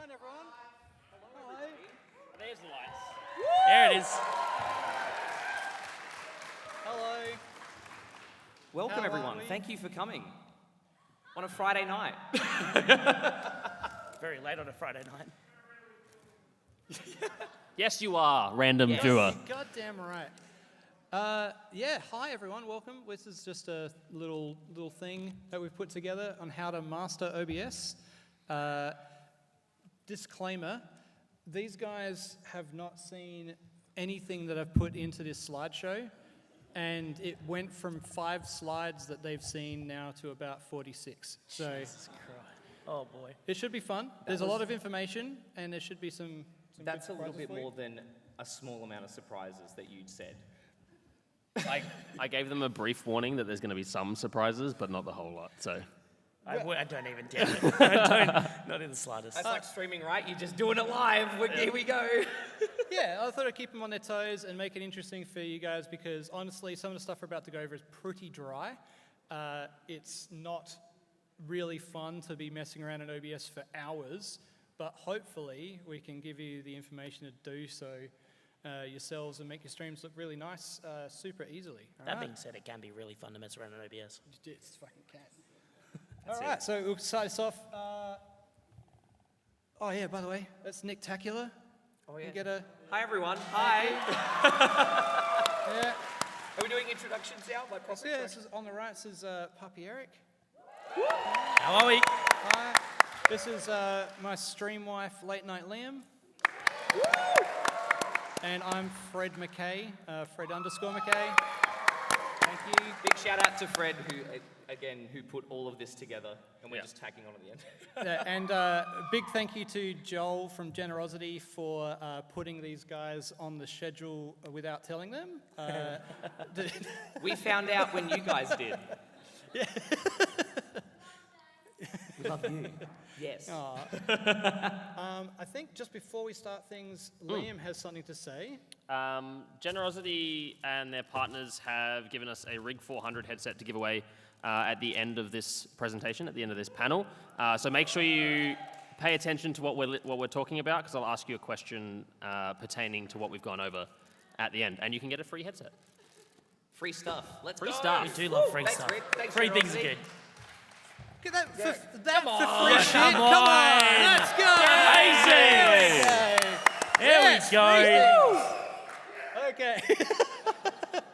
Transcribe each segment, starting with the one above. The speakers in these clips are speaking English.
going, everyone? Hello. There's the lights. There it is. Hello. Welcome, How everyone. are we? Thank you for coming on a Friday night. Very late on a Friday night. Yes, you are, random Yes. viewer. Goddamn right. Yeah, hi everyone, welcome. This is just a little thing that we've put together on how to master OBS. Disclaimer, these guys have not seen anything that I've put into this slideshow, and it went from 5 slides that they've seen now to about 46. So Jesus Christ. Oh boy. it should be fun. There's a lot of information, and there should be some That's a good little surprises bit for you. more than a small amount of surprises that you'd said. I gave them a brief warning that there's going to be some surprises, but not the whole lot. So I don't even doubt it. Not in the slightest. That's like streaming, right? You're just doing it live. Here we go. Yeah, I thought I'd keep them on their toes and make it interesting for you guys because honestly, some of the stuff we're about to go over is pretty dry. It's not really fun to be messing around in OBS for hours, but hopefully we can give you the information to do so yourselves and make your streams look really nice super easily. That being said, it can be really fun to mess around on OBS. It's fucking cat. All right, so we'll start this off. Oh yeah, by the way, that's Nicktacula. Oh, yeah. You get a... Hi, everyone. Hi. Yeah. Are we doing introductions now? Like proper So yeah, this introductions? is on the right, this is PappiEric. How are we? Hi. This is my stream wife, LateNiteLiam. And I'm Fred Mackay, Fred_Mackay. Thank you. Big shout out to Fred, who put all of this together, and we're just tagging on at the end. Yeah, and big thank you to Joel from GenerOZity for putting these guys on the schedule without telling them. We found out when you guys did. Yeah. We love you. Yes. I think just before we start things, Liam has something to say. GenerOZity and their partners have given us a Rig 400 headset to give away at the end of this presentation, at the end of this panel. So make sure you pay attention to what we're talking about, because I'll ask you a question pertaining to what we've gone over at the end, and you can get a free headset. Free stuff. Let's Free go. stuff. We do love free Thanks, stuff. Rick. Thanks, Free things are GenerOZity. good. Get that for Come free on, shit. come Come on. on, let's go. Amazing. Yes, There we go. Okay.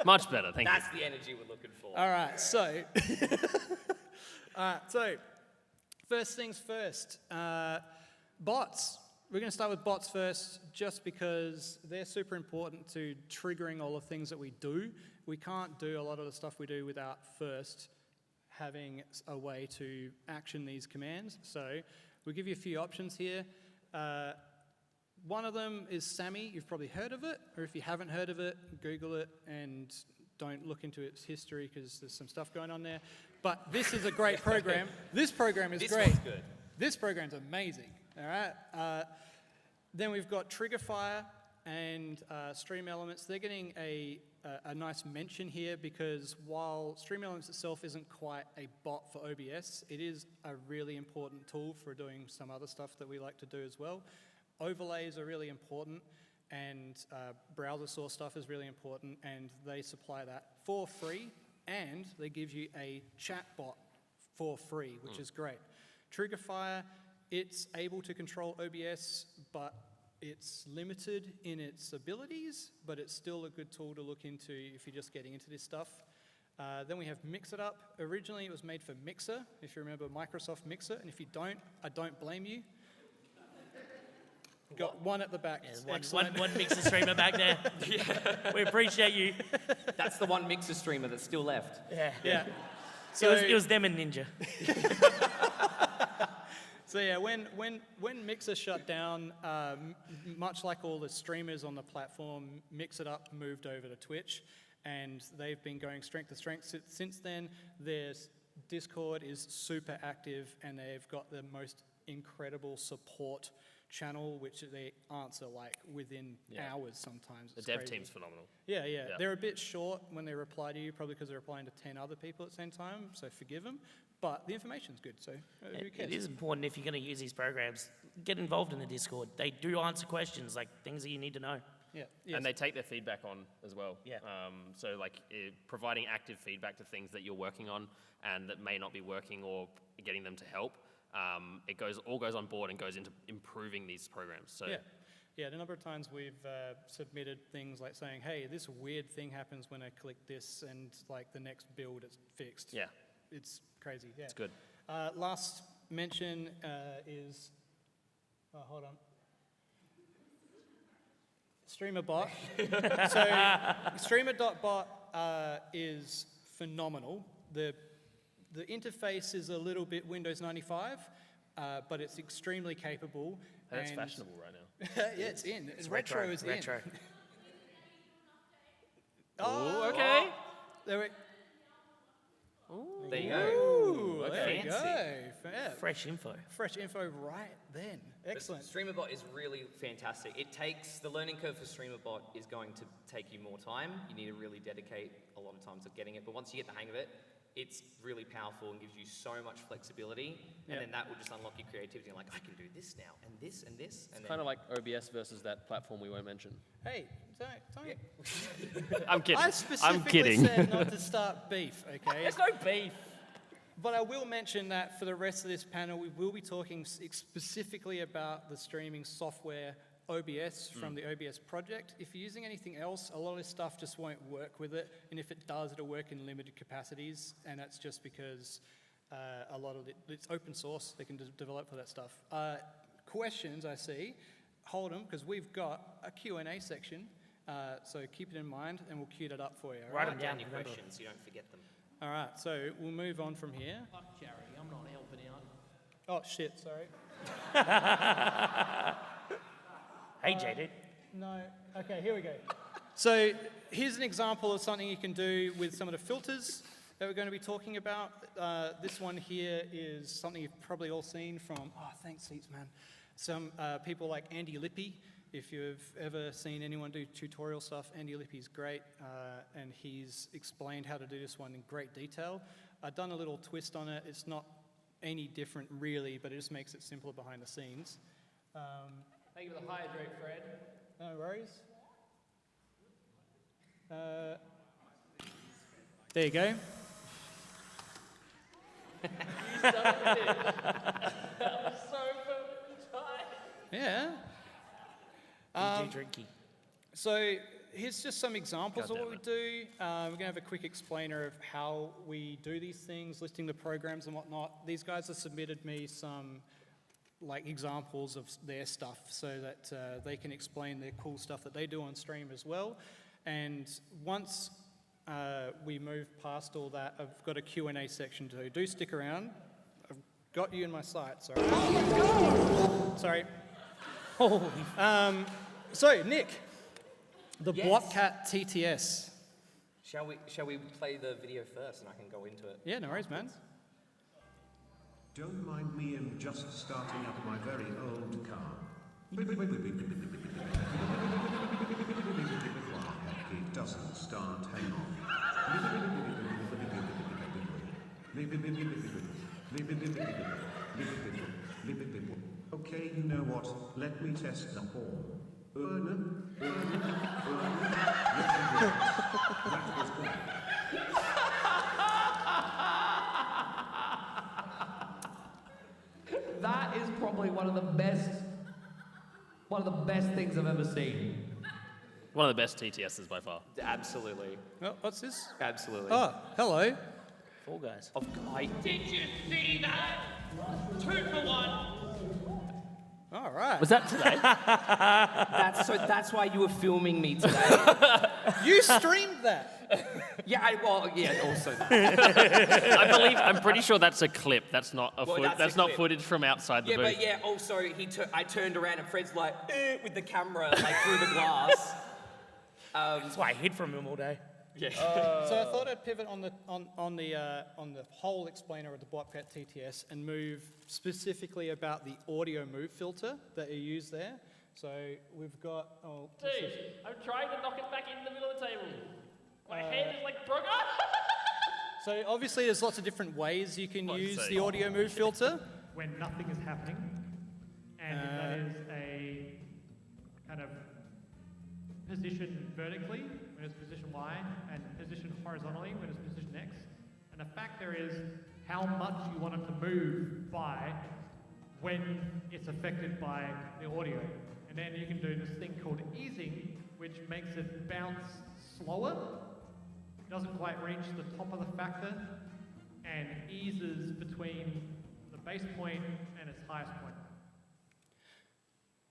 Much better, thank you. That's the energy we're looking for. All right, so first things first, bots. We're going to start with bots first, just because they're super important to triggering all the things that we do. We can't do a lot of the stuff we do without first having a way to action these commands. So we'll give you a few options here. One of them is Sammy. You've probably heard of it, or if you haven't heard of it, Google it and don't look into its history because there's some stuff going on there. But this is a great program. This program is great. One's good. This program's amazing. All right. Then we've got Triggerfire and Stream Elements. They're getting a nice mention here because while Stream Elements itself isn't quite a bot for OBS, it is a really important tool for doing some other stuff that we like to do as well. Overlays are really important, and browser source stuff is really important, and they supply that for free, and they give you a chat bot for free, which is great. Triggerfire, it's able to control OBS, but it's limited in its abilities, but it's still a good tool to look into if you're just getting into this stuff. Then we have Mixitup. Originally, it was made for Mixer, if you remember Microsoft Mixer, and if you don't, I don't blame you. Got one at the back. Yeah, Excellent. one mixer streamer back there. We appreciate you. That's the one Mixer streamer that's still left. Yeah. Yeah. So it was them and Ninja. So yeah, when Mixer shut down, much like all the streamers on the platform, Mixitup moved over to Twitch, and they've been going strength to strength since then. Their Discord is super active, and they've got the most incredible support channel, which they answer like within hours sometimes. The It's dev crazy. team's phenomenal. Yeah. They're a bit short when they reply to you, probably because they're replying to 10 other people at the same time, so forgive them. but the information's good, so who cares? It is important if you're going to use these programs, get involved in the Discord. They do answer questions, like things that you need to know. Yeah. And they take their feedback on as well. Yeah. So like providing active feedback to things that you're working on and that may not be working or getting them to help. It all goes on board and goes into improving these programs. So Yeah, the number of times we've submitted things like saying, hey, this weird thing happens when I click this, and like the next build it's fixed. Yeah. It's crazy, yeah. It's good. Last mention is, hold on. StreamerBot. So Streamer.bot is phenomenal. The interface is a little bit Windows 95, but it's extremely capable. That's and fashionable right now. yeah, it's in. It's retro is retro. in. Oh, okay. There we There you go. Ooh, Okay. there you go. Fancy. Yeah. Fresh info. Fresh info right then. Excellent. StreamerBot is really fantastic. It takes, the learning curve for StreamerBot is going to take you more time. You need to really dedicate a lot of time to getting it. But once you get the hang of it, it's really powerful and gives you so much flexibility. And Yep. then that will just unlock your creativity. You're like, I can do this now, and this, and this. And It's kind of like OBS versus that platform we won't mention. Hey, don't. I'm kidding. I specifically I'm kidding. said not to start beef, okay? There's no beef. But I will mention that for the rest of this panel, we will be talking specifically about the streaming software OBS from the OBS project. If you're using anything else, a lot of this stuff just won't work with it. And if it does, it'll work in limited capacities. And that's just because a lot of it's open source. They can develop for that stuff. Questions, I see. Hold them, because we've got a Q&A section. So keep it in mind, and we'll queue that up for you. all Write right? them down. your Remember. questions so you don't forget them. All right, so we'll move on from here. Fuck charity, I'm not helping out. Oh, shit, sorry. Hey, JD. No, okay, here we go. So here's an example of something you can do with some of the filters that we're going to be talking about. This one here is something you've probably all seen from, thanks Seats, man. Some people like Andy Lippy. If you've ever seen anyone do tutorial stuff, Andy Lippy's great, and he's explained how to do this one in great detail. I've done a little twist on it. It's not any different really, but it just makes it simpler behind the scenes. Thank you for the hydrate, Fred. No worries. There you go. So fucking tight. Yeah. Drinky. So here's just some examples of God what we do. We're going to have a quick explainer of how we do these things, listing the programs and whatnot. These guys have submitted me some examples of their stuff so that they can explain their cool stuff that they do on stream as well. And once we move past all that, I've got a Q&A section too. Do stick around. I've got you in my sights, all right? Oh my God! Sorry. Holy So, Nick, the Yes. Wombat TTS. Shall we play the video first and I can go into it? Yeah, no worries, man. Don't mind me, I'm just starting up my very old car. It doesn't start, hang on. Okay, you know what, let me test the horn. That was good. That is probably one of the best things I've ever seen. One of the best TTSs by far. Absolutely. Oh, what's this? Absolutely. Oh, hello. Fall Guys. Did you see that? 2 for 1. All right. Was that today? That's why you were filming me today. You streamed that. Also that. I'm pretty sure that's a clip. That's not that's a not clip. footage from outside the Yeah, booth. but also I turned around and Fred's like, with the camera, through the glass. That's why I hid from him all day. Yeah. So I thought I'd pivot on the whole explainer of the Wombat TTS and move specifically about the audio move filter that you use there. So we've got. Oh, Dude, I'm trying to knock it back in the middle of the table. My hand is like broken. So obviously there's lots of different ways you can use say? the audio move filter. When nothing is happening, and if that is a kind of position vertically when it's position Y, and position horizontally when it's position X. And the factor is how much you want it to move by when it's affected by the audio. And then you can do this thing called easing, which makes it bounce slower. It doesn't quite reach the top of the factor, and eases between the base point and its highest point.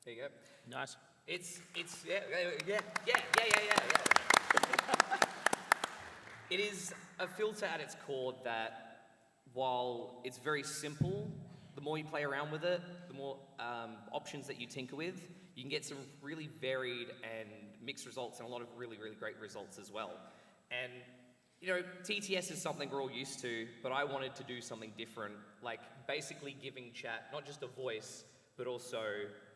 There you go. Nice. It's yeah. It is a filter at its core that, while it's very simple, the more you play around with it, the more options that you tinker with, you can get some really varied and mixed results, and a lot of really, really great results as well. And you know, TTS is something we're all used to, but I wanted to do something different, like basically giving chat not just a voice, but also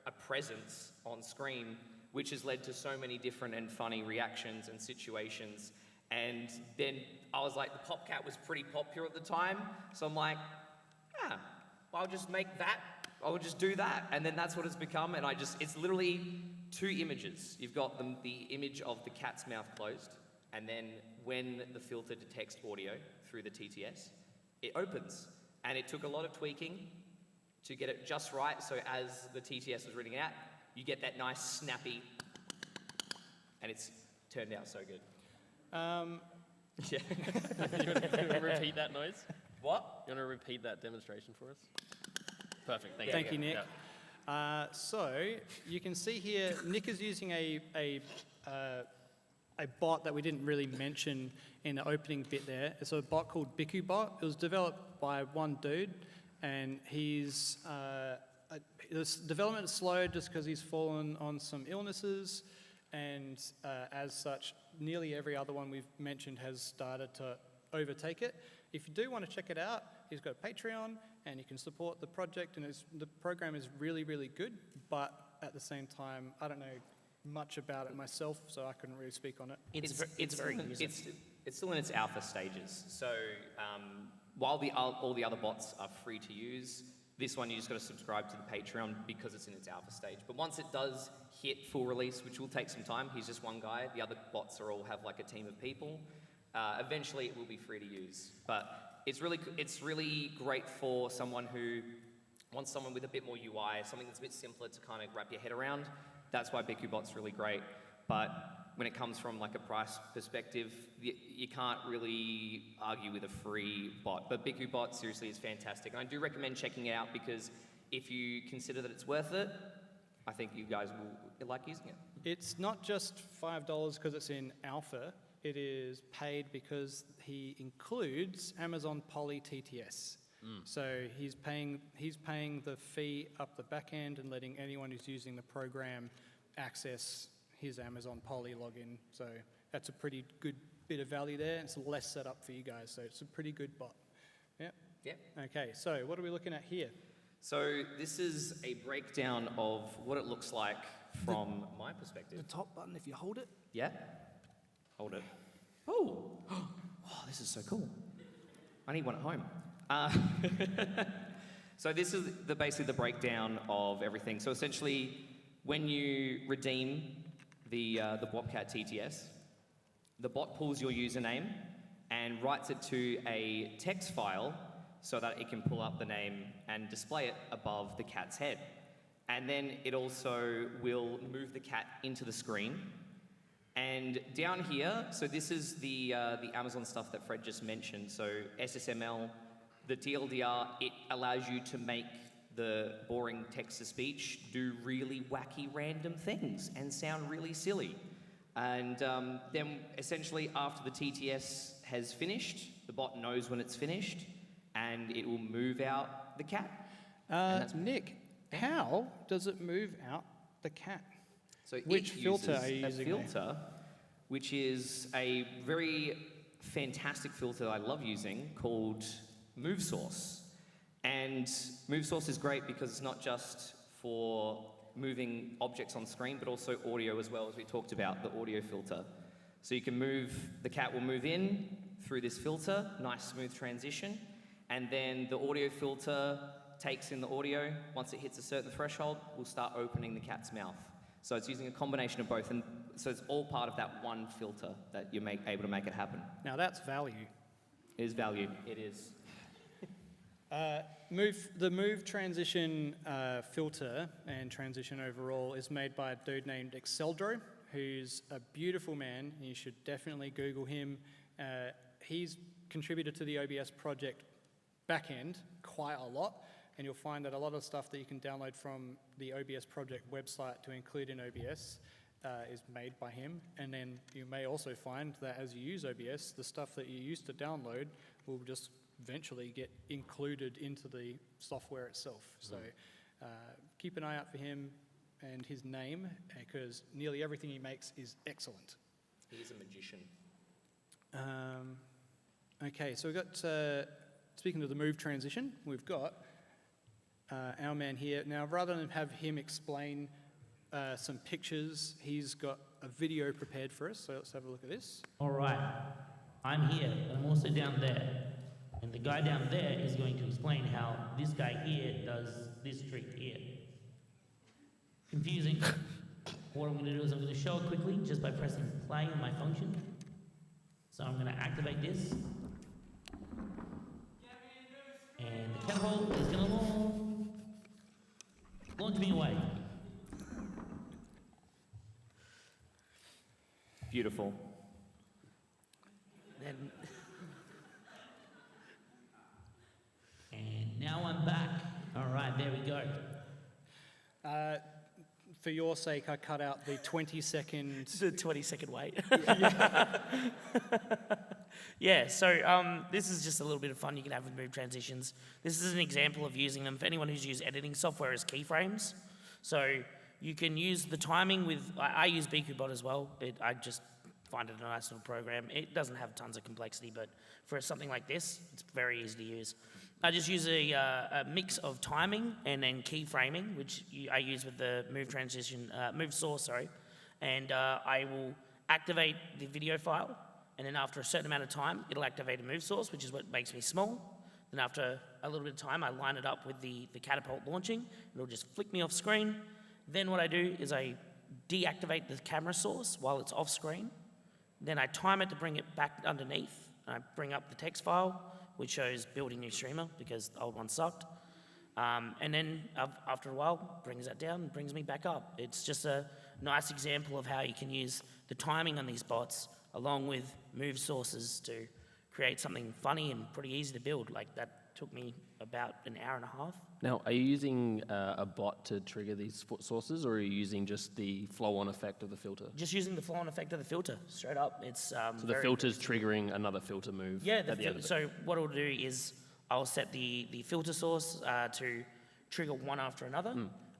a presence on screen, which has led to so many different and funny reactions and situations. And then I was like, the PopCat was pretty popular at the time, so I'm like, I'll just make that, I'll just do that, and then that's what it's become. And it's literally 2 images. You've got the image of the cat's mouth closed, and then when the filter detects audio through the TTS, it opens. And it took a lot of tweaking to get it just right, so as the TTS was reading it out, you get that nice snappy, and it's turned out so good. Yeah. You want to repeat that noise? What? You want to repeat that demonstration for us? Perfect. Thank you. Thank you, Nick. Yeah. So you can see here, Nick is using a bot that we didn't really mention in the opening bit there. It's a bot called BikuBot. It was developed by one dude, and his development is slow just because he's fallen on some illnesses, and as such, nearly every other one we've mentioned has started to overtake it. If you do want to check it out, he's got a Patreon, and you can support the project, and the program is really, really good, but at the same time, I don't know much about it myself, so I couldn't really speak on it. It's very user. It's still in its alpha stages. So while all the other bots are free to use, this one you just got to subscribe to the Patreon because it's in its alpha stage. But once it does hit full release, which will take some time, he's just one guy. The other bots all have like a team of people. Eventually, it will be free to use. But it's really great for someone who wants someone with a bit more UI, something that's a bit simpler to kind of wrap your head around. That's why BikuBot's really great. But when it comes from like a price perspective, you can't really argue with a free bot. But BikuBot seriously is fantastic. And I do recommend checking it out because if you consider that it's worth it, I think you guys will like using it. It's not just $5 because it's in alpha. It is paid because he includes Amazon Poly TTS. So he's paying the fee up the back end and letting anyone who's using the program access his Amazon Poly login. So that's a pretty good bit of value there. It's less set up for you guys, so it's a pretty good bot. Yeah. Yeah. Okay. So what are we looking at here? So this is a breakdown of what it looks like from my perspective. The top button, if you hold it. Yeah? Hold it. Oh, this is so cool. I need one at home. So this is basically the breakdown of everything. So essentially, when you redeem the Bobcat TTS, the bot pulls your username and writes it to a text file so that it can pull up the name and display it above the cat's head. And then it also will move the cat into the screen. And down here, so this is the Amazon stuff that Fred just mentioned. So SSML, the TLDR, it allows you to make the boring text-to-speech do really wacky random things and sound really silly. And then essentially after the TTS has finished, the bot knows when it's finished, and it will move out the cat. Nick, how does it move out the cat? So Which it filter uses are you using a filter, which is a very fantastic filter that I love using called MoveSource. And MoveSource is great because it's not just for moving objects on screen, but also audio as well, as we talked about, the audio filter. So you can move, the cat will move in, through this filter, nice smooth transition, and then the audio filter takes in the audio. Once it hits a certain threshold, we'll start opening the cat's mouth. So it's using a combination of both, and so it's all part of that one filter that you're able to make it happen. Now that's value. It is value. It is. The move transition filter and transition overall is made by a dude named Exceldro, who's a beautiful man. You should definitely Google him. He's contributed to the OBS project backend quite a lot, and you'll find that a lot of stuff that you can download from the OBS project website to include in OBS is made by him. And then you may also find that as you use OBS, the stuff that you used to download will just eventually get included into the software itself. So keep an eye out for him and his name, because nearly everything he makes is excellent. He is a magician. Okay, so we've got, speaking of the move transition, we've got our man here. Now, rather than have him explain some pictures, he's got a video prepared for us, so let's have a look at this. All right, I'm here, but I'm also down there. And the guy down there is going to explain how this guy here does this trick here. Confusing. What I'm going to do is I'm going to show it quickly just by pressing play on my function. So I'm going to activate this. And the catapult is going to launch me away. Beautiful. Then and now I'm back. All right, there we go. For your sake, I cut out the 20-second... The 20-second wait. Yeah, so this is just a little bit of fun you can have with move transitions. This is an example of using them for anyone who's used editing software as keyframes. So you can use the timing with... I use BQBot as well. I just find it a nice little program. It doesn't have tons of complexity, but for something like this, it's very easy to use. I just use a mix of timing and then keyframing, which I use with the move source, and I will activate the video file, and then after a certain amount of time, it'll activate a move source, which is what makes me small. Then after a little bit of time, I line it up with the catapult launching, it'll just flick me off screen. Then what I do is I deactivate the camera source while it's off screen. Then I time it to bring it back underneath. I bring up the text file, which shows building new streamer because the old one sucked. And then after a while, brings that down and brings me back up. It's just a nice example of how you can use the timing on these bots along with move sources to create something funny and pretty easy to build. Like that took me about an hour and a half. Now, are you using a bot to trigger these sources, or are you using just the flow-on effect of the filter? Just using the flow-on effect of the filter, straight up. It's so the filter's triggering another filter move. Yeah, at the end of it. So what I'll do is I'll set the filter source to trigger one after another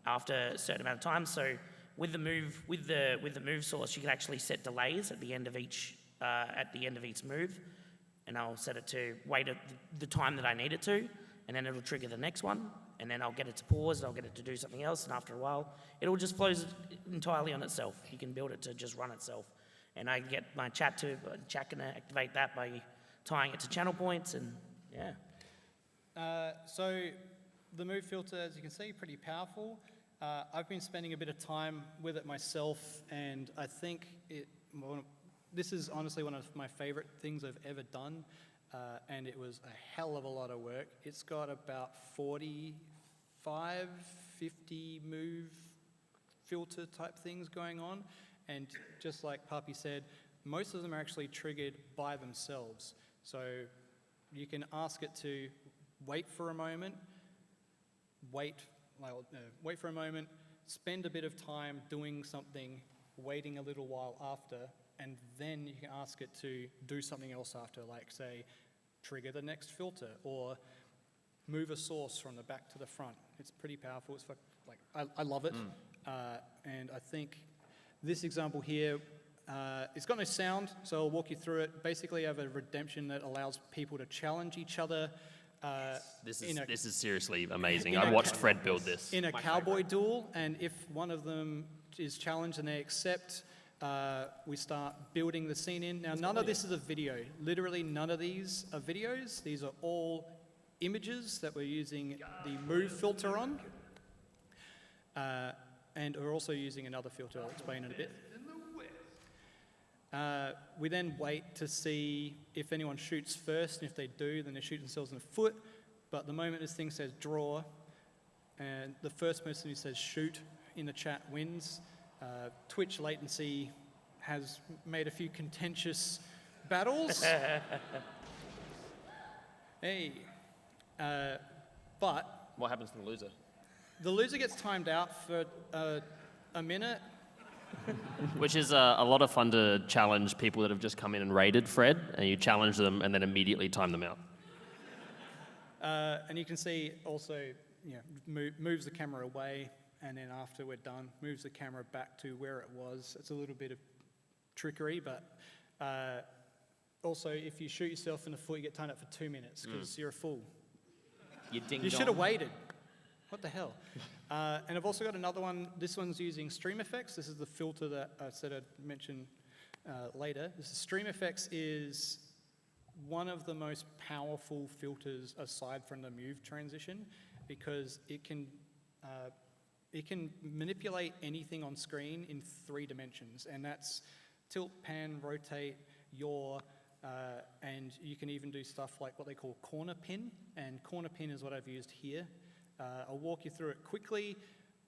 after a certain amount of time. So with the move source, you can actually set delays at the end of each move, and I'll set it to wait at the time that I need it to, and then it'll trigger the next one, and then I'll get it to pause, and I'll get it to do something else, and after a while, it'll just flows entirely on itself. You can build it to just run itself. And I get my chat can activate that by tying it to channel points, and yeah. So the move filter, as you can see, pretty powerful. I've been spending a bit of time with it myself, and I think this is honestly one of my favorite things I've ever done. And it was a hell of a lot of work. It's got about 45, 50 move filter type things going on. And just like Papi said, most of them are actually triggered by themselves. So you can ask it to wait for a moment, wait for a moment, spend a bit of time doing something, waiting a little while after, and then you can ask it to do something else after, like say, trigger the next filter, or move a source from the back to the front. It's pretty powerful. It's I love it. And I think this example here, it's got no sound, so I'll walk you through it. Basically, I have a redemption that allows people to challenge each other. This is seriously amazing. I watched Fred build this. In a cowboy duel, and if one of them is challenged and they accept, we start building the scene in. Now, none of this is a video. Literally, none of these are videos. These are all images that we're using the move filter on. And we're also using another filter I'll explain in a bit. We then wait to see if anyone shoots first, and if they do, then they shoot themselves in the foot. But the moment this thing says draw, and the first person who says shoot in the chat wins. Twitch latency has made a few contentious battles. Hey. But What happens to the loser? the loser gets timed out for a minute. Which is a lot of fun to challenge people that have just come in and raided Fred, and you challenge them and then immediately time them out. And you can see also, moves the camera away, and then after we're done, moves the camera back to where it was. It's a little bit of trickery, but also if you shoot yourself in the foot, you get timed up for 2 minutes because you're a fool. You should have waited. What the hell? And I've also got another one. This one's using Stream Effects. This is the filter that I said I'd mention later. This is Stream Effects is one of the most powerful filters aside from the move transition because it can manipulate anything on screen in 3 dimensions, and that's tilt, pan, rotate, yaw, and you can even do stuff like what they call corner pin, and corner pin is what I've used here. I'll walk you through it quickly.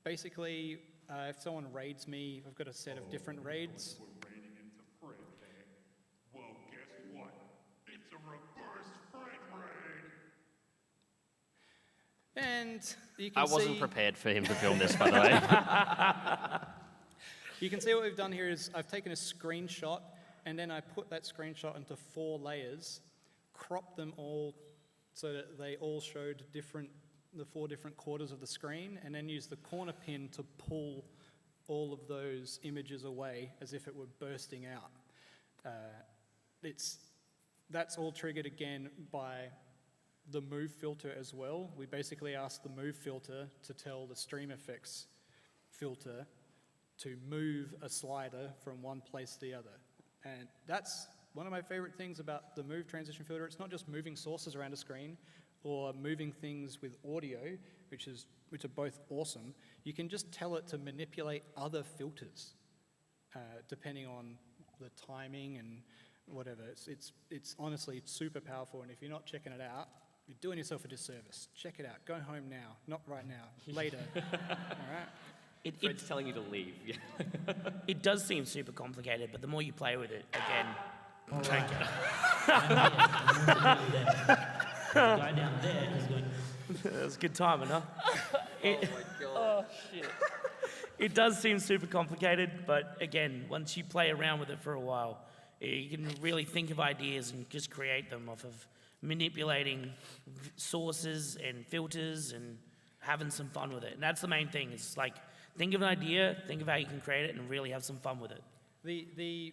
Basically, if someone raids me, I've got a set of different raids. We're raiding into Fred, eh? Well, guess what? It's a reverse Fred raid. And you can I wasn't prepared for him to film this, by the way. You can see what we've done here is I've taken a screenshot, and then I put that screenshot into 4 layers, cropped them all so that they all showed the 4 different quarters of the screen, and then use the corner pin to pull all of those images away as if it were bursting out. That's all triggered again by the move filter as well. We basically ask the move filter to tell the Stream Effects filter to move a slider from one place to the other. And that's one of my favorite things about the move transition filter. It's not just moving sources around a screen or moving things with audio, which are both awesome. You can just tell it to manipulate other filters depending on the timing and whatever. It's honestly super powerful, and if you're not checking it out, you're doing yourself a disservice. Check it out. Go home now. Not right now. Later. All right? Fred's telling you to leave. It does seem super complicated, but the more you play with it, again, don't get The guy down there is going. That was good timing, huh? Oh my god. It does seem super complicated, but again, once you play around with it for a while, you can really think of ideas and just create them off of manipulating sources and filters and having some fun with it. And that's the main thing. It's like, think of an idea, think of how you can create it, and really have some fun with it. The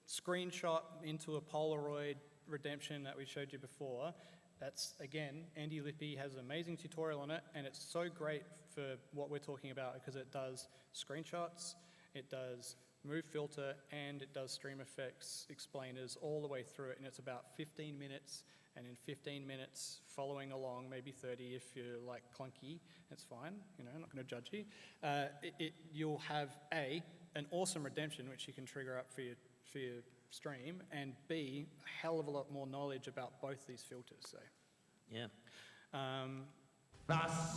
screenshot into a Polaroid redemption that we showed you before, that's, again, Andy Lippy has an amazing tutorial on it, and it's so great for what we're talking about because it does screenshots, it does move filter, and it does Stream Effects explainers all the way through it, and it's about 15 minutes, and in 15 minutes, following along, maybe 30 if you're like clunky, that's fine, I'm not going to judge you. You'll have an awesome redemption which you can trigger up for your stream, and B, a hell of a lot more knowledge about both these filters. So, Yeah.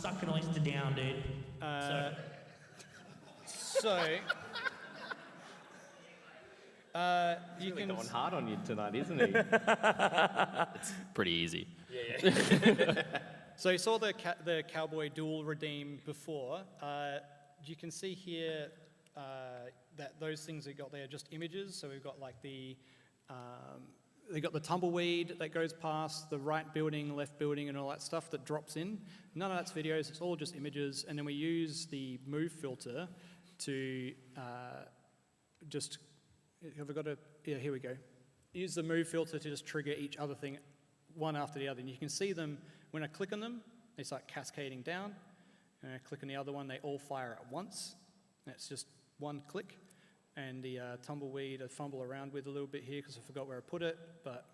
Suck an oyster down, dude. He's really going hard on you tonight, isn't he? It's pretty easy. So you saw the cowboy dual redeem before. You can see here that those things we got there are just images. So we've got like they got the tumbleweed that goes past, the right building, left building, and all that stuff that drops in. None of that's videos, it's all just images. And then we use the move filter to have I got a, yeah, here we go. Use the move filter to just trigger each other thing one after the other. And you can see them, when I click on them, they start cascading down. And I click on the other one, they all fire at once. And it's just one click. and the tumbleweed I fumble around with a little bit here because I forgot where I put it, but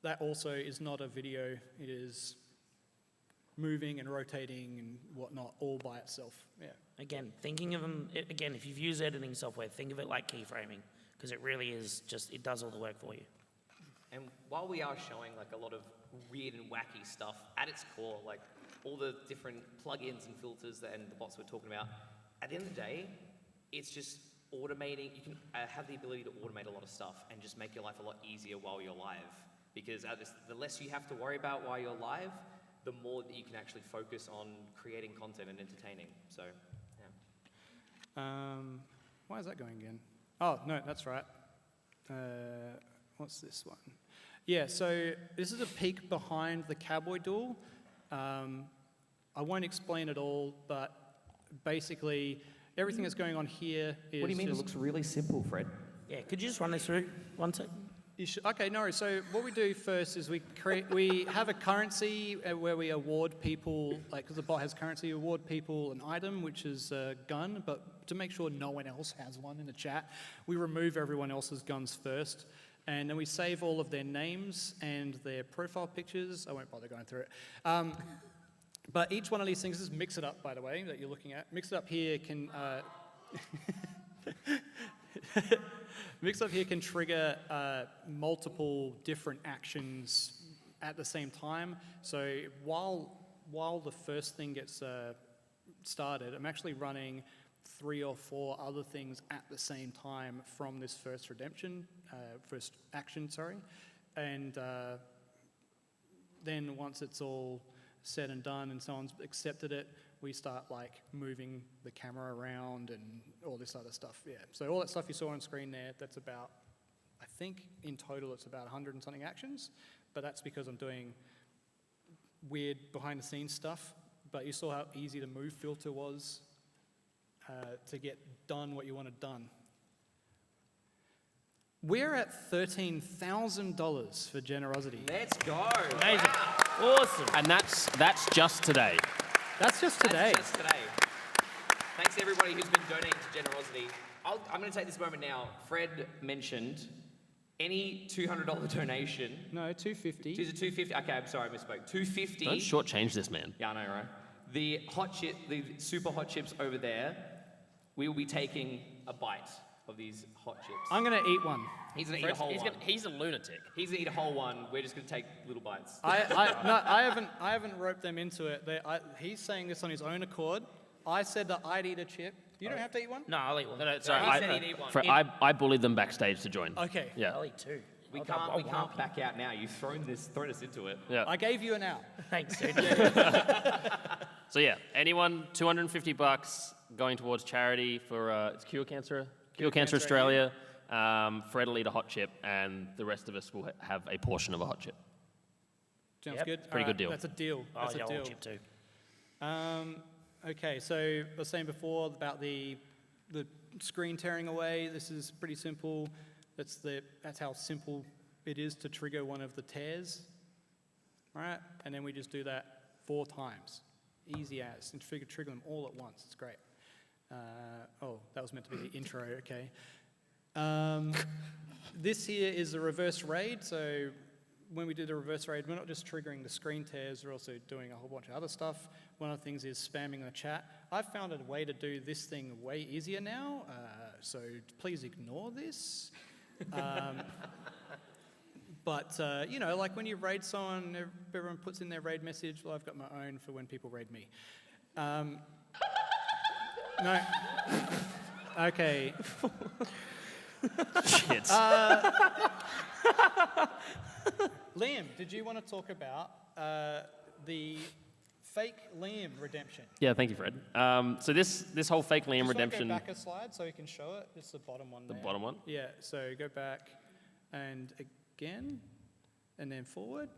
that also is not a video. It is moving and rotating and whatnot all by itself. Yeah. Again, thinking of them, again, if you've used editing software, think of it like keyframing, because it really is just, it does all the work for you. And while we are showing like a lot of weird and wacky stuff, at its core, like all the different plugins and filters and the bots we're talking about, at the end of the day, it's just automating. You can have the ability to automate a lot of stuff and just make your life a lot easier while you're live. Because the less you have to worry about while you're live, the more that you can actually focus on creating content and entertaining. So, yeah. Why is that going again? Oh, no, that's right. What's this one? Yeah, so this is a peek behind the cowboy duel. I won't explain it all, but basically everything that's going on here is What do you mean? It looks really simple, Fred. Yeah, could you just run this through one sec? Okay, no worries. So what we do first is we have a currency where we award people, like because the bot has currency, award people an item, which is a gun, but to make sure no one else has one in the chat, we remove everyone else's guns first, and then we save all of their names and their profile pictures. I won't bother going through it. But each one of these things, this is Mix It Up, by the way, that you're looking at. Mix It Up here can... Mix Up here can trigger multiple different actions at the same time. So while the first thing gets started, I'm actually running 3 or 4 other things at the same time from this first action, sorry. And then once it's all said and done and someone's accepted it, we start like moving the camera around and all this other stuff, yeah. So all that stuff you saw on screen there, that's about, I think in total it's about 100 and something actions, but that's because I'm doing weird behind the scenes stuff, but you saw how easy the move filter was to get done what you wanted done. We're at $13,000 for GenerOZity. Let's go. Amazing. Wow. Awesome. And that's just today. That's just today. That's just today. Thanks to everybody who's been donating to GenerOZity. I'm going to take this moment now. Fred mentioned any $200 donation. No, 250. Is it 250? Okay, I'm sorry, I misspoke. 250. Don't shortchange this man. Yeah, I know, right? The the super hot chips over there, we will be taking a bite of these hot chips. I'm going to eat one. He's going to eat a whole one. He's a lunatic. He's going to eat a whole one. We're just going to take little bites. I haven't roped them into it. He's saying this on his own accord. I said that I'd eat a chip. You don't have to eat one? No, I'll eat one. No, sorry. He said he'd eat one. I bullied them backstage to join. Okay. Yeah. I'll eat 2. We can't back out now. You've thrown us into it. Yeah. I gave you an out. Thanks, dude. So yeah, anyone, $250 going towards charity for it's Cure Cancer Australia. Fred will eat a hot chip, and the rest of us will have a portion of a hot chip. Sounds Yep. good. Pretty good deal. That's a deal. Oh, That's yeah, a I'll deal. chip too. Okay, so I was saying before about the screen tearing away. This is pretty simple. That's how simple it is to trigger one of the tears. Right? And then we just do that 4 times. Easy as. And trigger them all at once. It's great. Oh, that was meant to be the intro, okay. This here is a reverse raid, so when we do the reverse raid, we're not just triggering the screen tears, we're also doing a whole bunch of other stuff. One of the things is spamming the chat. I've found a way to do this thing way easier now, so please ignore this. But, you know, like when you raid someone, everyone puts in their raid message. Well, I've got my own for when people raid me. No. Okay. Shit. Liam, did you want to talk about the fake Liam redemption? Yeah, thank you, Fred. So this whole fake Liam Just redemption. Want to go back a slide so we can show it. It's the bottom one there. The bottom one? Yeah, so go back and again, and then forward.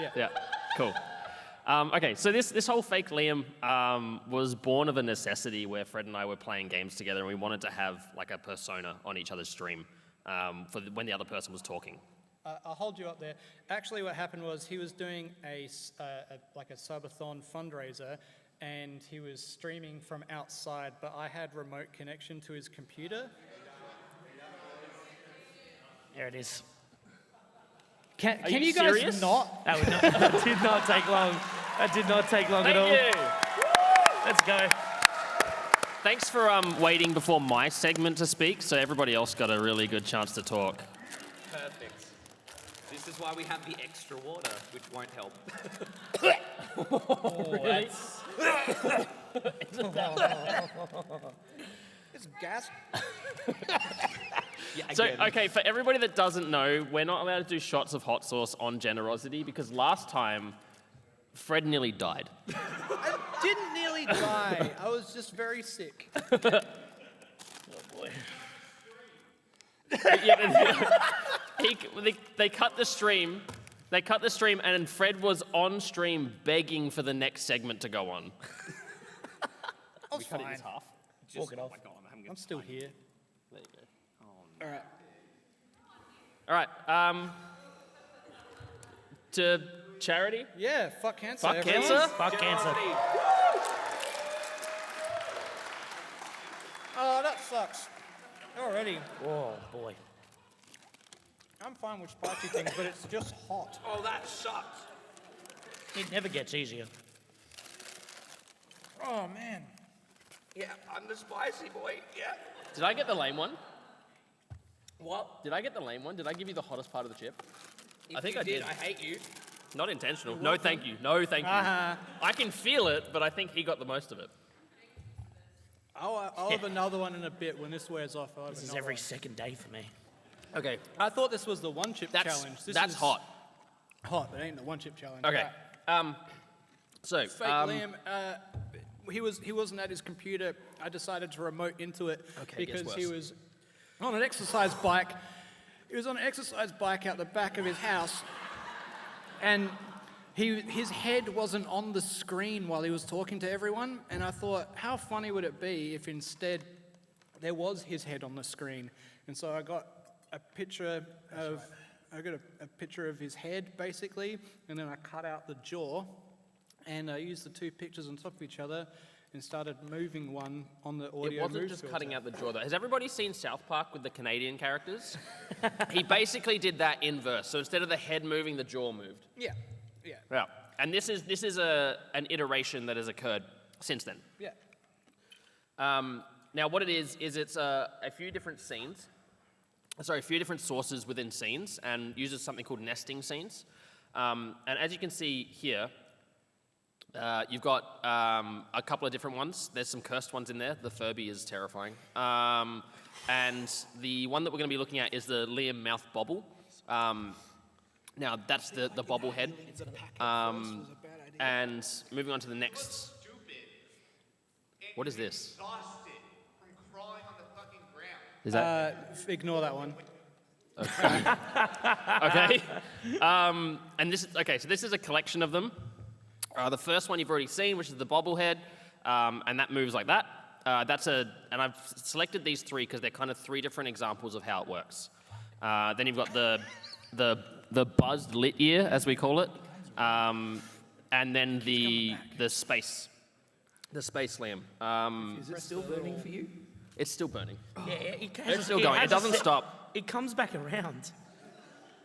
Yeah. Yeah, cool. Okay, so this whole fake Liam was born of a necessity where Fred and I were playing games together, and we wanted to have like a persona on each other's stream for when the other person was talking. I'll hold you up there. Actually, what happened was he was doing like a subathon fundraiser, and he was streaming from outside, but I had remote connection to his computer. There it is. Can you you guys serious? not? That did not take long. That did not take long at all. Thank you. Let's go. Thanks for waiting before my segment to speak, so everybody else got a really good chance to talk. Perfect. This is why we have the extra water, which won't help. It's gas. So, okay, for everybody that doesn't know, we're not allowed to do shots of hot sauce on GenerOZity because last time, Fred nearly died. I didn't nearly die. I was just very sick. They cut the stream. They cut the stream, and Fred was on stream begging for the next segment to go on. I was fine. half. Walk it off. I'm still here. There you go. All right. All right. To charity. Yeah, fuck cancer. Fuck everyone. cancer. Fuck cancer. Oh, that sucks. Already. Oh, boy. I'm fine with spicy things, but it's just hot. Oh, that sucks. It never gets easier. Oh, man. Yeah, I'm the spicy boy. Yeah. Did I get the lame one? What? Did I get the lame one? Did I give you the hottest part of the chip? If I think you I did. I hate you. Not intentional. No, thank you. No, thank you. I can feel it, but I think he got the most of it. I'll have another one in a bit when this wears off. This is every second day for me. Okay. I thought this was the one chip That's challenge. This that's is hot. Hot, but it ain't the one chip challenge. Okay. Right. So Fake Liam, he wasn't at his computer. I decided to remote into it Okay, gets because he worse. was on an exercise bike. He was on an exercise bike out the back of his house, and his head wasn't on the screen while he was talking to everyone. And I thought, how funny would it be if instead there was his head on the screen? And so I got a picture of a picture of his head basically, and then I cut out the jaw. And I used the two pictures on top of each other and started moving one on the audio. It wasn't just cutting out the jaw, though. Has everybody seen South Park with the Canadian characters? He basically did that inverse. So instead of the head moving, the jaw moved. Yeah. Yeah. And this is an iteration that has occurred since then. Yeah. Now, what it is it's a few different scenes. Sorry, a few different sources within scenes, and uses something called nesting scenes. And as you can see here, you've got a couple of different ones. There's some cursed ones in there. The Furby is terrifying. And the one that we're going to be looking at is the Liam mouth bobble. Now, that's the bobble head. And moving on to the next. What is this? Exhausted from crawling on the fucking ground. Is that Ignore that one. okay? And this is okay. So this is a collection of them. The first one you've already seen, which is the bobblehead, and that moves like that. And I've selected these three because they're kind of three different examples of how it works. Then you've got the buzzed lit ear, as we call it, and then the space Liam. Is it still burning for you? It's still burning. Yeah, It's still going. It doesn't stop. It comes back around.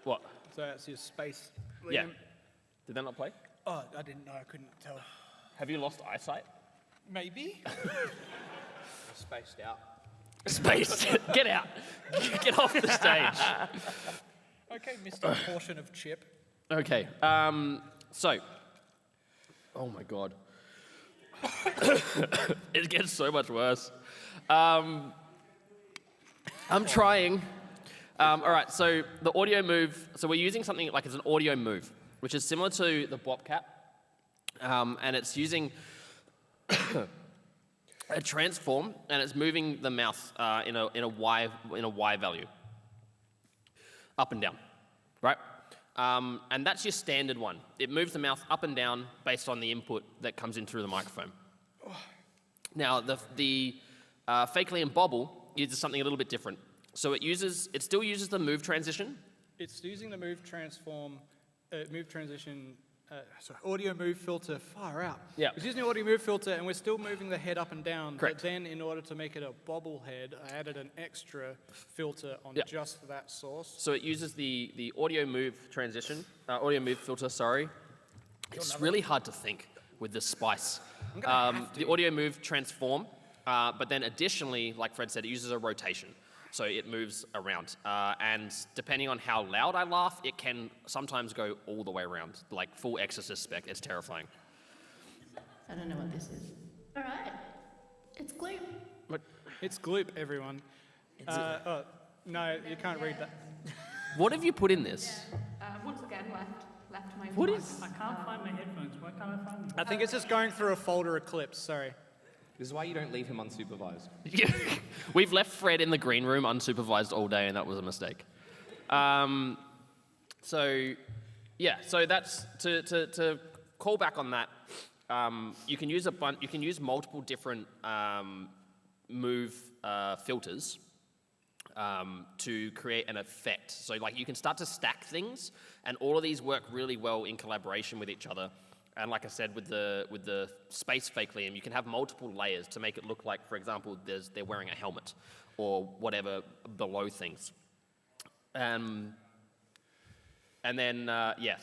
What? So that's your space. Liam. Yeah. Did that not play? Oh, I didn't know. I couldn't tell. Have you lost eyesight? Maybe. Spaced out. Space. Get out. Get off the stage. Okay, Mr. Portion of chip. Okay. So. Oh my God. It gets so much worse. I'm trying. All right. So the audio move. So we're using something like it's an audio move, which is similar to the Bobcat, and it's using a transform, and it's moving the mouth in a Y value, up and down, right? And that's your standard one. It moves the mouth up and down based on the input that comes in through the microphone. Now the fake Liam bobble uses something a little bit different. So it still uses the move transition. It's using the move transition audio move filter, far out. Yeah. I was using the audio move filter and we're still moving the head up and down. Correct. But then in order to make it a bobblehead, I added an extra filter on Yeah. just that source. So it uses the audio move audio move filter, sorry. It's really hard to think with this spice. The audio move transform, but then additionally, like Fred said, it uses a rotation. So it moves around. And depending on how loud I laugh, it can sometimes go all the way around, like full Exorcist spec. It's terrifying. I don't know what this is. All right. It's glue. It's gloop, everyone. Oh, no, you can't read that. What have you put in this? Once again, left my What is... I can't find my headphones. Why can't I find them? I think it's just going through a folder of clips, sorry. This is why you don't leave him unsupervised. We've left Fred in the green room unsupervised all day, and that was a mistake. So that's to call back on that. You can use multiple different move filters to create an effect. So like you can start to stack things, and all of these work really well in collaboration with each other. And like I said, with the space fake Liam, you can have multiple layers to make it look like, for example, they're wearing a helmet or whatever below things. And then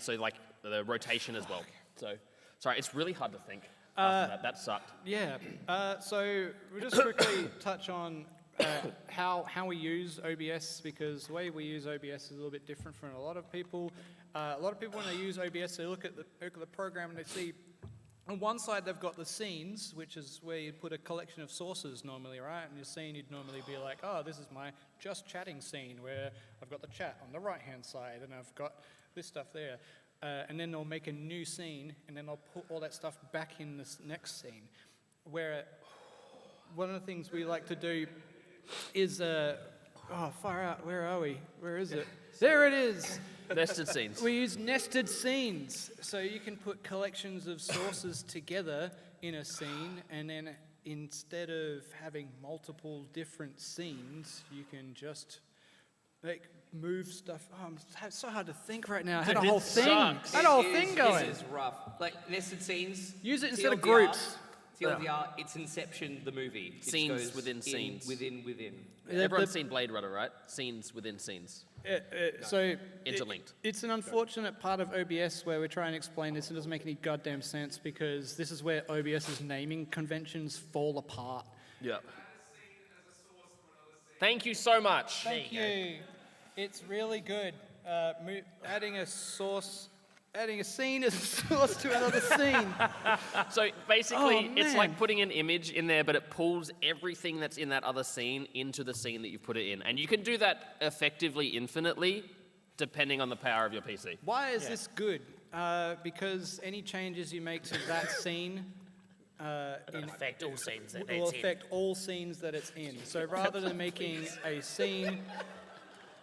so like the rotation as well. So sorry, it's really hard to think. After that sucked. Yeah. So we'll just quickly touch on how we use OBS, because the way we use OBS is a little bit different from a lot of people. A lot of people, when they use OBS, they look at the program and they see on one side they've got the scenes, which is where you'd put a collection of sources normally, right? And your scene, you'd normally be like, oh, this is my just chatting scene where I've got the chat on the right-hand side and I've got this stuff there. And then they'll make a new scene, and then they'll put all that stuff back in this next scene. Where one of the things we like to do is, far out, where are we? Where is it? There it is! Nested scenes. We use nested scenes. So you can put collections of sources together in a scene, and then instead of having multiple different scenes, you can just move stuff. Oh, it's so hard to think right now. I had a whole thing. Sucks. I had a whole thing going. This is rough. Like nested scenes. Use it instead of TLDR, groups. TLDR, it's Inception, the movie. It Scenes goes within scenes. Within. Everyone's seen Blade Runner, right? Scenes within scenes. So Interlinked. It's an unfortunate part of OBS where we try and explain this. It doesn't make any goddamn sense, because this is where OBS's naming conventions fall apart. Yeah. Thank you so much. Thank you. It's really good. Adding a scene as a source to another scene. So basically, it's man. like putting an image in there, but it pulls everything that's in that other scene into the scene that you've put it in. And you can do that effectively infinitely, depending on the power of your PC. Why is this good? Because any changes you make to that scene It'll affect all scenes that will it's in. affect all scenes that it's in. So rather than making a scene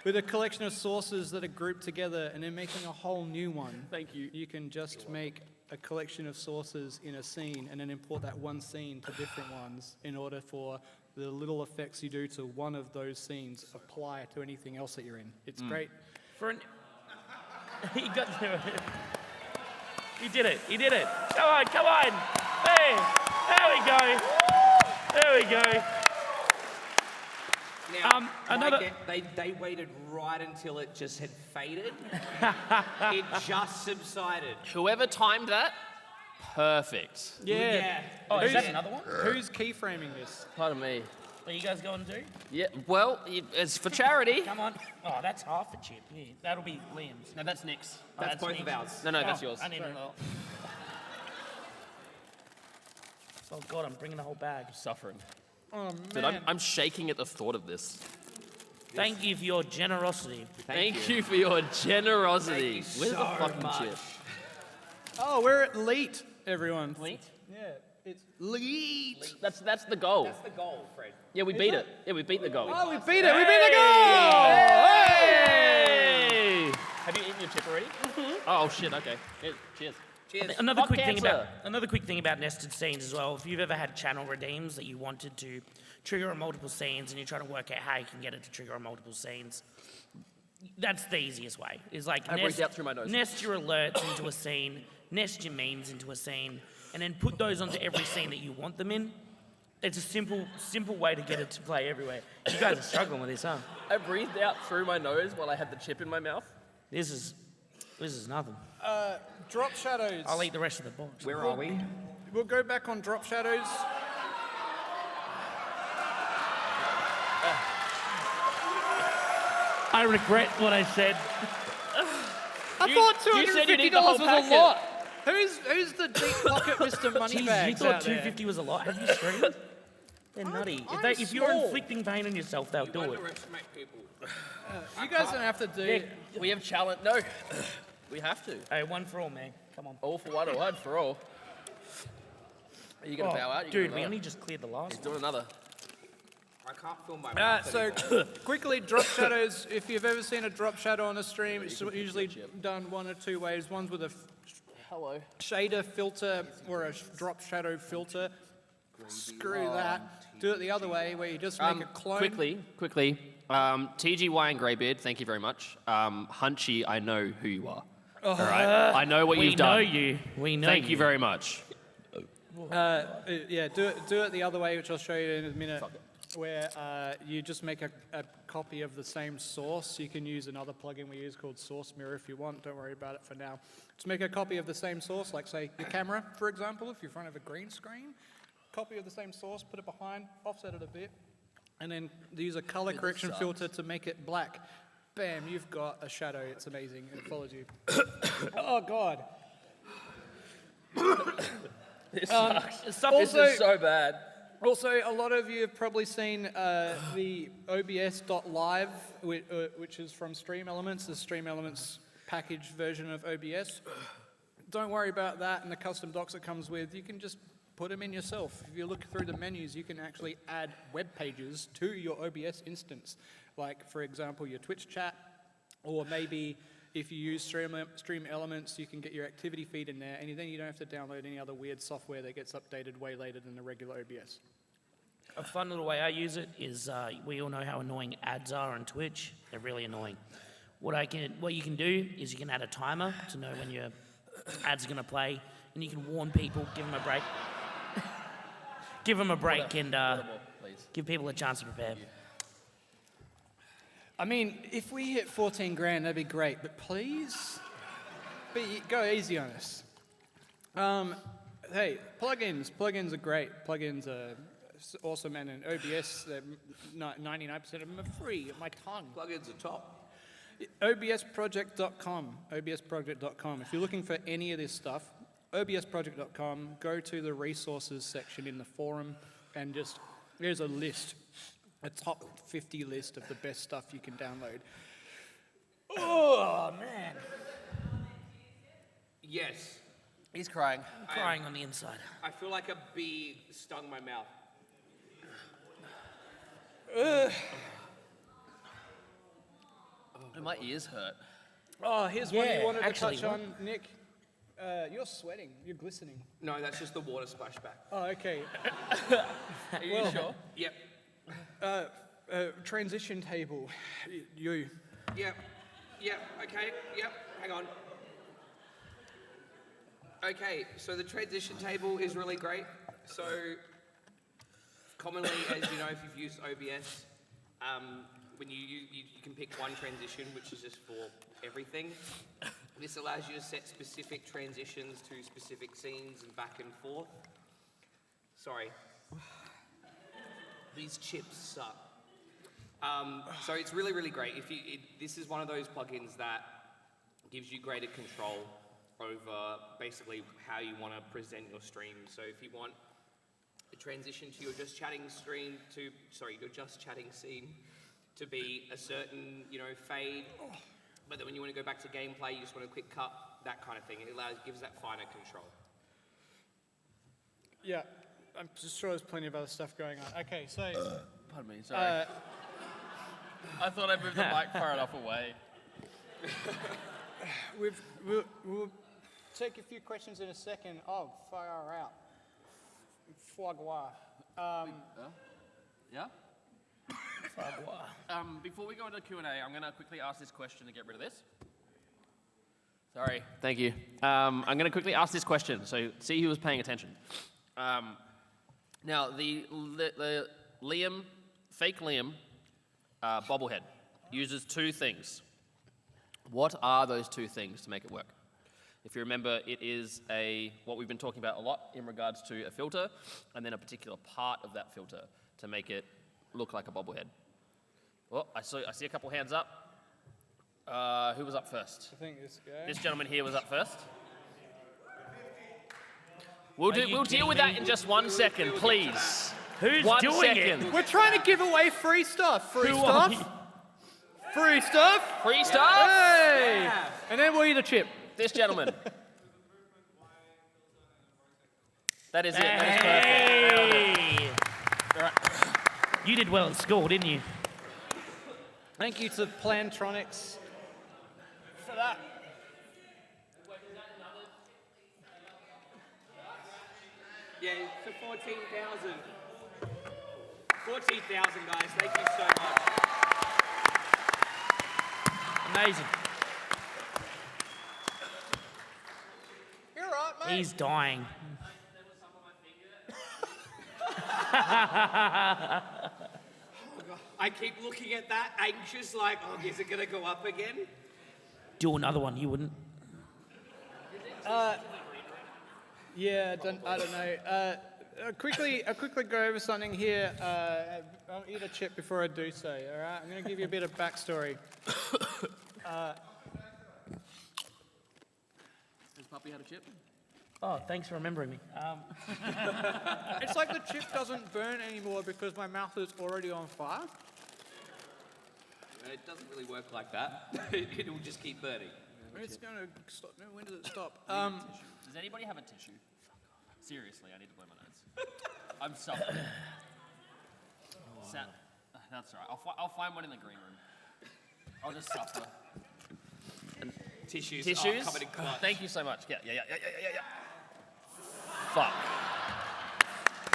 with a collection of sources that are grouped together and then making a whole new one, you can just make a collection of sources in a scene and then import that one scene to different ones in order for the little effects you do to one of those scenes apply to anything else that you're in. It's great. He got through it. He did it. Come on. Hey, there we go. There we go. Now, another- they waited right until it just had faded. It just subsided. Whoever timed that, perfect. Yeah. Oh, is that another one? Who's keyframing this? Pardon me. Are you guys going to? Yeah, well, it's for charity. Come on. Oh, that's half a chip. Yeah, that'll be Liam's. No, that's Nick's. Oh, That's both of Nick's. ours. No, that's yours. I need a little. Oh God, I'm bringing the whole bag. Suffering. Oh, Dude, man. I'm shaking at the thought of this. Thank you for your generosity. Thank you for your generosity. Thank you Where's the so fucking much. chip? Oh, we're at Leet, everyone. Leet? Yeah, it's Leet. That's the goal. That's the goal, Fred. Yeah, we beat it. Yeah, we beat the goal. Oh, we beat it. We beat the goal. Hey! Have you eaten your chip already? Oh shit. Okay. Yeah, cheers. Cheers. Another Hot quick cancer. thing about nested scenes as well. If you've ever had channel redeems that you wanted to trigger on multiple scenes and you're trying to work out how you can get it to trigger on multiple scenes, that's the easiest way. Is like I breathed out through my nose. nest your alerts into a scene, nest your memes into a scene, and then put those onto every scene that you want them in. It's a simple way to get it to play everywhere. You guys are struggling with this, huh? I breathed out through my nose while I had the chip in my mouth. This is nothing. Drop shadows. I'll eat the rest of the box. Where are we? We'll go back on drop shadows. I regret what I said. I thought you said you'd eat the $250 whole was packet. a lot. Who's the deep pocket Mr. Jeez, Moneybags you thought out there? 250 was a lot? Have you streamed? They're nutty. If you're small. inflicting pain on yourself, they'll do it. Underestimate people. You guys don't have to do. We have challenge. No, we have to. Hey, one for all, man. Come on. All for one or one for all. Are you gonna bow out? Dude, we only just cleared the last He's one. doing another. I can't feel my mouth So anymore. quickly, drop shadows. If you've ever seen a drop shadow on a stream, it's usually done one or two ways. One's with a Hello. shader filter or a drop shadow filter. Screw that. Do it the other way, where you just make a clone. Quickly. TGY and Greybeard, thank you very much. Hunchy, I know who you are. All right. I know what you've done. We know you. We know Thank you very much. Yeah, do it the other way, which I'll show you in a minute. Where you just make a copy of the same source. You can use another plugin we use called Source Mirror if you want. Don't worry about it for now. Just make a copy of the same source, like say your camera, for example, if you're in front of a green screen. Copy of the same source, put it behind, offset it a bit, and then use a color correction filter to make it black. Bam, you've got a shadow. It's amazing. It follows you. Oh, God. This sucks. This Also- is so bad. Also, a lot of you have probably seen the OBS.live, which is from Stream Elements, the Stream Elements package version of OBS. Don't worry about that and the custom docs it comes with. You can just put them in yourself. If you look through the menus, you can actually add web pages to your OBS instance. Like, for example, your Twitch chat, or maybe if you use Stream Elements, you can get your activity feed in there, and then you don't have to download any other weird software that gets updated way later than the regular OBS. A fun little way I use it is we all know how annoying ads are on Twitch. They're really annoying. What you can do is you can add a timer to know when your ads are going to play, and you can warn people, give them a break. Give them a break and give people a chance to prepare. I mean, if we hit 14 grand, that'd be great, but please, go easy on us. Hey, plugins are great. Plugins are awesome, and in OBS, 99% of them are free. My tongue. Plugins are top. obsproject.com, obsproject.com. If you're looking for any of this stuff, obsproject.com, go to the resources section in the forum, and there's a list. A top 50 list of the best stuff you can download. Oh, man. Yes. He's crying. I'm crying on the inside. I feel like a bee stung my mouth. My ears hurt. Oh, here's one you wanted to actually, touch on, Nick. You're sweating. You're glistening. No, that's just the water splashback. Oh, okay. Are you sure? Yep. Transition table. You. Yep. Okay. Yep. Hang on. Okay, so the transition table is really great. So, commonly, as you know, if you've used OBS, when you can pick one transition, which is just for everything. This allows you to set specific transitions to specific scenes and back and forth. Sorry. These chips suck. So it's really, really great. This is one of those plugins that gives you greater control over basically how you want to present your stream. So if you want a transition to your just chatting scene to be a certain, fade, but then when you want to go back to gameplay, you just want a quick cut, that kind of thing. It gives that finer control. Yeah, I'm sure there's plenty of other stuff going on. Okay, so. Pardon me, sorry. I thought I moved the mic far enough away. We'll take a few questions in a second. Oh, far out. Foie gras. Yeah? Before we go into Q&A, I'm going to quickly ask this question to get rid of this. Sorry, thank you. I'm going to quickly ask this question, so see who was paying attention. Now, the Liam, fake Liam bobblehead uses two things. What are those two things to make it work? If you remember, it is what we've been talking about a lot in regards to a filter, and then a particular part of that filter to make it look like a bobblehead. Well, I see a couple hands up. Who was up first? I think this guy. This gentleman here was up first. We'll deal with that in just 1 second, please. Who's 1 doing second. it? We're trying to give away free stuff. Free stuff. Free stuff. Free stuff. Hey! And then we'll eat a chip. This gentleman. That is it. That is perfect. Hey! You did well at school, didn't you? Thank you to Plantronics for that. Yeah, to 14,000. 14,000, guys. Thank you so much. Amazing. You're right, mate. He's dying. I keep looking at that, anxious, like, oh, is it going to go up again? Do another one, you wouldn't. Yeah, I don't know. I'll quickly go over something here. I'll eat a chip before I do so, all right? I'm going to give you a bit of backstory. Has Puppy had a chip? Oh, thanks for remembering me. It's like the chip doesn't burn anymore because my mouth is already on fire. It doesn't really work like that. It will just keep burning. It's going to stop. No, when does it stop? Does anybody have a tissue? Seriously, I need to blow my nose. I'm suffering. That's all right. I'll find one in the green room. I'll just suffer. Tissues. Tissues? Oh, covered in clutch. Thank you so much. Yeah. Fuck.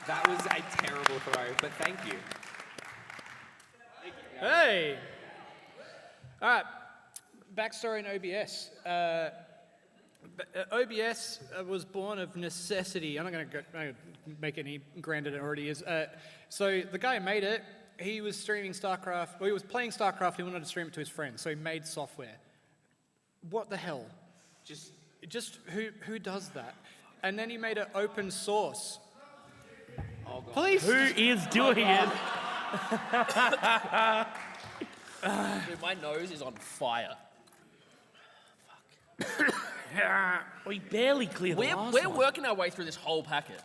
That was a terrible throw, but thank you. Hey! All right, backstory in OBS. OBS was born of necessity. I'm not going to make it any grander than it already is. So the guy who made it, he was streaming StarCraft, well, he was playing StarCraft, he wanted to stream it to his friends, so he made software. What the hell? Just who does that? And then he made it open source. Oh, God. Please. Who is doing it? Dude, my nose is on fire. We barely cleared the last We're one. working our way through this whole packet.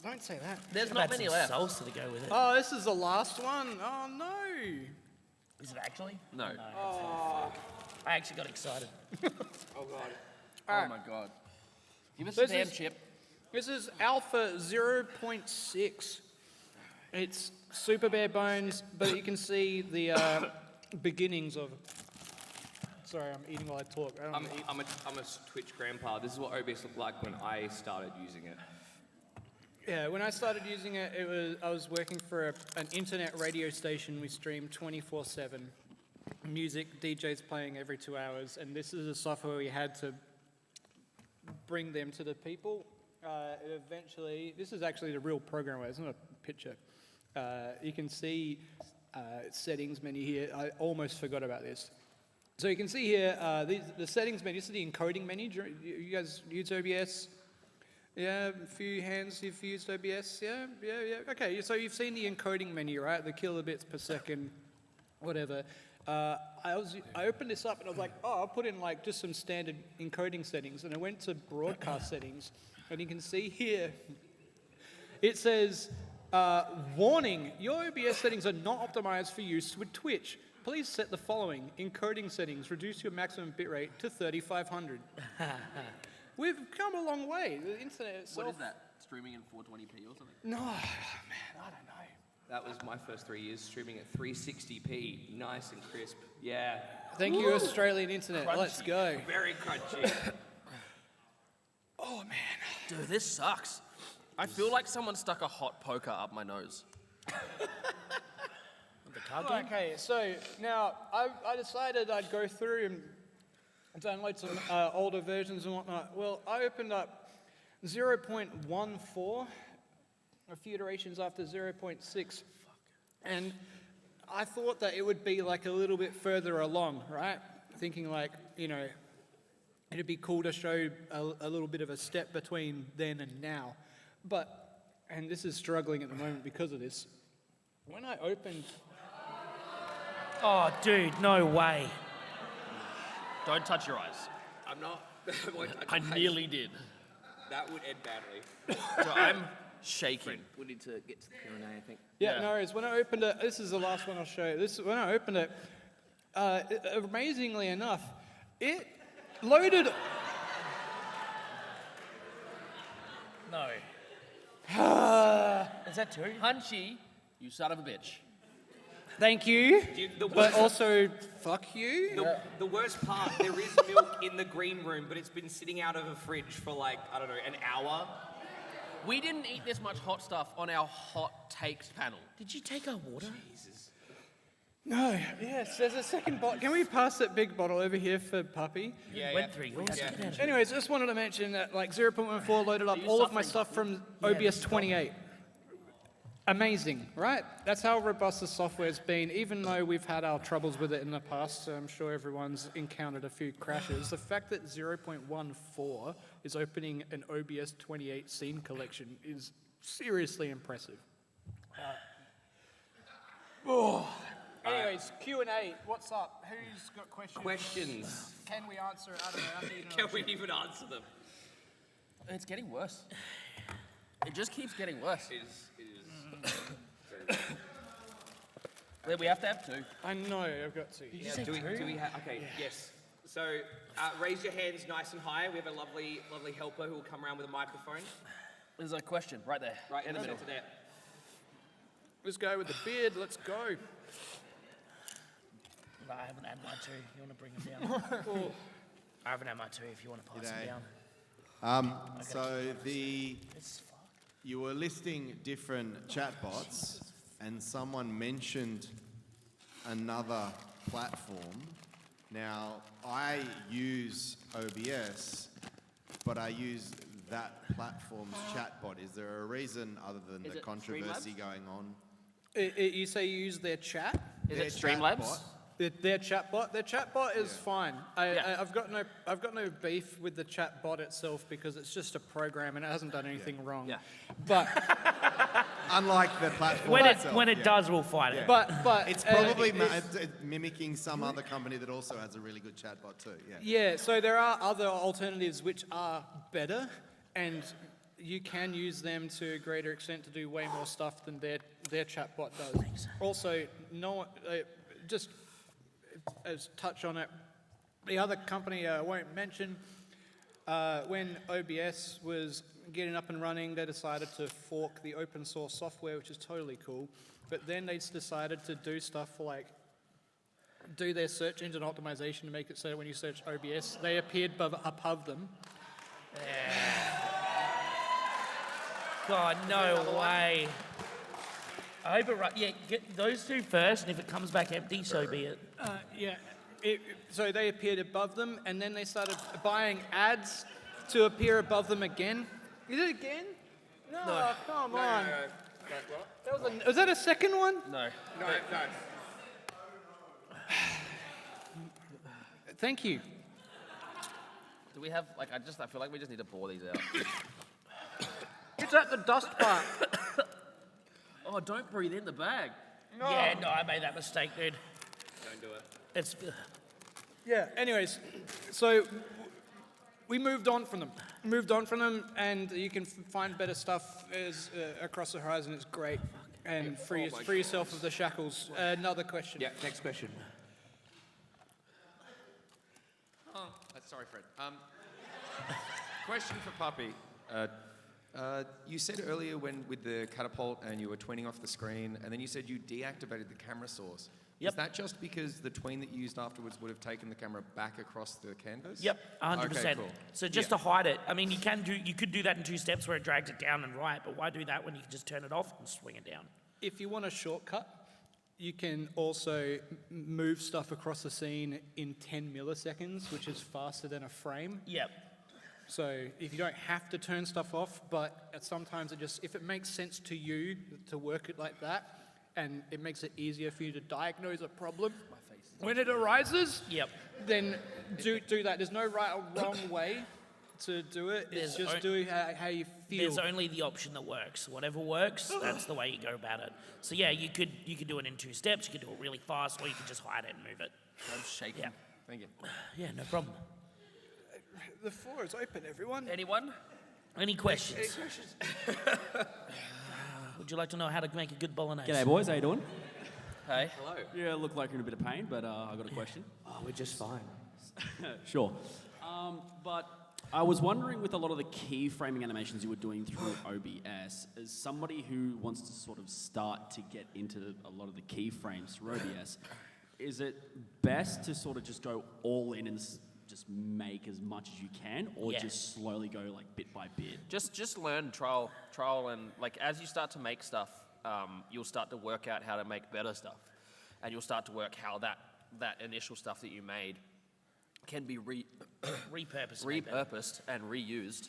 Don't say that. There's I've not had many some left. salsa to go with it. Oh, this is the last one? Oh, no. Is it actually? No. I actually got excited. Oh, God. Oh my god. Give us This a damn is- chip. This is Alpha 0.6. It's super bare bones, but you can see the beginnings of. Sorry, I'm eating while I talk. I don't I'm wanna eat. a Twitch grandpa. This is what OBS looked like when I started using it. Yeah, when I started using it, I was working for an internet radio station. We streamed 24/7. Music, DJs playing every 2 hours, and this is a software we had to bring them to the people. Eventually, this is actually the real program. It's not a picture. You can see settings menu here. I almost forgot about this. So you can see here the settings menu. This is the encoding menu. You guys use OBS? Yeah, a few hands who've used OBS. Yeah. Okay, so you've seen the encoding menu, right? The kilobits per second, whatever. I opened this up and I was like, oh, I'll put in like just some standard encoding settings, and I went to broadcast settings, and you can see here, it says, warning, your OBS settings are not optimized for use with Twitch. Please set the following encoding settings. Reduce your maximum bitrate to 3500. We've come a long way. The internet itself. What is that? Streaming in 420p or something? No, man, I don't know. That was my first 3 years streaming at 360p, nice and crisp. Yeah. Thank you, Australian internet. Let's go. Very crunchy. Oh, man. Dude, this sucks. I feel like someone stuck a hot poker up my nose. Okay, so now I decided I'd go through and download some older versions and whatnot. Well, I opened up 0.14, a few iterations after 0.6, and I thought that it would be like a little bit further along, right? Thinking like, you know, it'd be cool to show a little bit of a step between then and now. But, and this is struggling at the moment because of this, when I opened... Oh, dude, no way. Don't touch your eyes. I'm not. I nearly did. That would end badly. So I'm shaking. We need to get to the Q&A, I think. Yeah, no worries. When I opened it, this is the last one I'll show you. When I opened it, amazingly enough, it loaded... No. Is that two? Punchy, you son of a bitch. Thank you, The but worst, also fuck you. the worst part, there is milk in the green room, but it's been sitting out of a fridge for like, I don't know, an hour. We didn't eat this much hot stuff on our hot takes panel. Did you take our water? Jesus. No, yes, there's a second bottle. Can we pass that big bottle over here for Puppy? Yeah, Went through yours. Yeah. Get out of Anyways, just wanted to mention that like 0.14 loaded up all of my stuff from OBS 28. Amazing, right? That's how robust the software's been, even though we've had our troubles with it in the past, so I'm sure everyone's encountered a few crashes. The fact that 0.14 is opening an OBS 28 scene collection is seriously impressive. Anyways, Q&A, what's up? Who's got questions? Questions. Can we answer it? I don't know. I need Can we even answer them? It's getting worse. It just keeps getting worse. It is. We have to have two. I know, I've got to. Yeah, do we have? Okay, yes. So raise your hands nice and high. We have a lovely helper who will come around with a microphone. There's a question right there. Right in the middle. There. This guy with the beard, let's go. No, I haven't had my two. You want to bring them down? I haven't had my two if you want to pass them down. So you were listing different chatbots, and someone mentioned another platform. Now, I use OBS, but I use that platform's chatbot. Is there a reason other than the controversy going on? You say you use their chat? Is it Streamlabs? Their chatbot. Their chatbot is fine. I've got no beef with the chatbot itself because it's just a program and it hasn't done anything wrong. Yeah. But Unlike the platform itself. When it does, we'll fight it. but It's probably mimicking some other company that also has a really good chatbot too. yeah. So there are other alternatives which are better, and you can use them to a greater extent to do way more stuff than their chatbot does. Also, just as touch on it, the other company I won't mention, when OBS was getting up and running, they decided to fork the open source software, which is totally cool. But then they decided to do stuff like do their search engine optimization to make it so that when you search OBS, they appeared above them. God, no way. I hope it right. Yeah, get those two first, and if it comes back empty, so be it. So they appeared above them, and then they started buying ads to appear above them again. Is it again? No, come on. Was that a second one? No. No. Thank you. Do we have, I feel like we just need to bore these out. It's at the dust part. Oh, don't breathe in the bag. No. Yeah, no, I made that mistake, dude. Don't do it. It's. Yeah, anyways, so we moved on from them. And you can find better stuff across the horizon. It's great. And free yourself of the shackles. Another question. Yeah, next question. Sorry, Fred. Question for Puppy. You said earlier with the catapult and you were tweening off the screen, and then you said you deactivated the camera source. Yep. Is that just because the tween that you used afterwards would have taken the camera back across the canvas? Yep, 100%. Okay, cool. So just to hide it, I mean, you could do that in 2 steps where it drags it down and right, but why do that when you can just turn it off and swing it down? If you want a shortcut, you can also move stuff across the scene in 10 milliseconds, which is faster than a frame. Yep. So if you don't have to turn stuff off, but sometimes if it makes sense to you to work it like that, and it makes it easier for you to diagnose a problem when it arises, Yep. then do that. There's no right or wrong way to do it. It's just do how you feel. There's only the option that works. Whatever works, that's the way you go about it. So yeah, you could do it in 2 steps. You could do it really fast, or you could just hide it and move it. I'm shaking. Yeah. Thank you. Yeah, no problem. The floor is open, everyone. Anyone? Any questions? Would you like to know how to make a good bolognese? G'day, boys. How you doing? Hey. Hello. Yeah, look like you're in a bit of pain, but I got a question. Oh, we're just fine. Sure. But I was wondering, with a lot of the keyframing animations you were doing through OBS, as somebody who wants to sort of start to get into a lot of the keyframes through OBS, is it best to sort of just go all in and just make as much as you can, or just slowly go like bit by bit? Just learn, trial, and like as you start to make stuff, you'll start to work out how to make better stuff, and you'll start to work how that initial stuff that you made can be repurposed and reused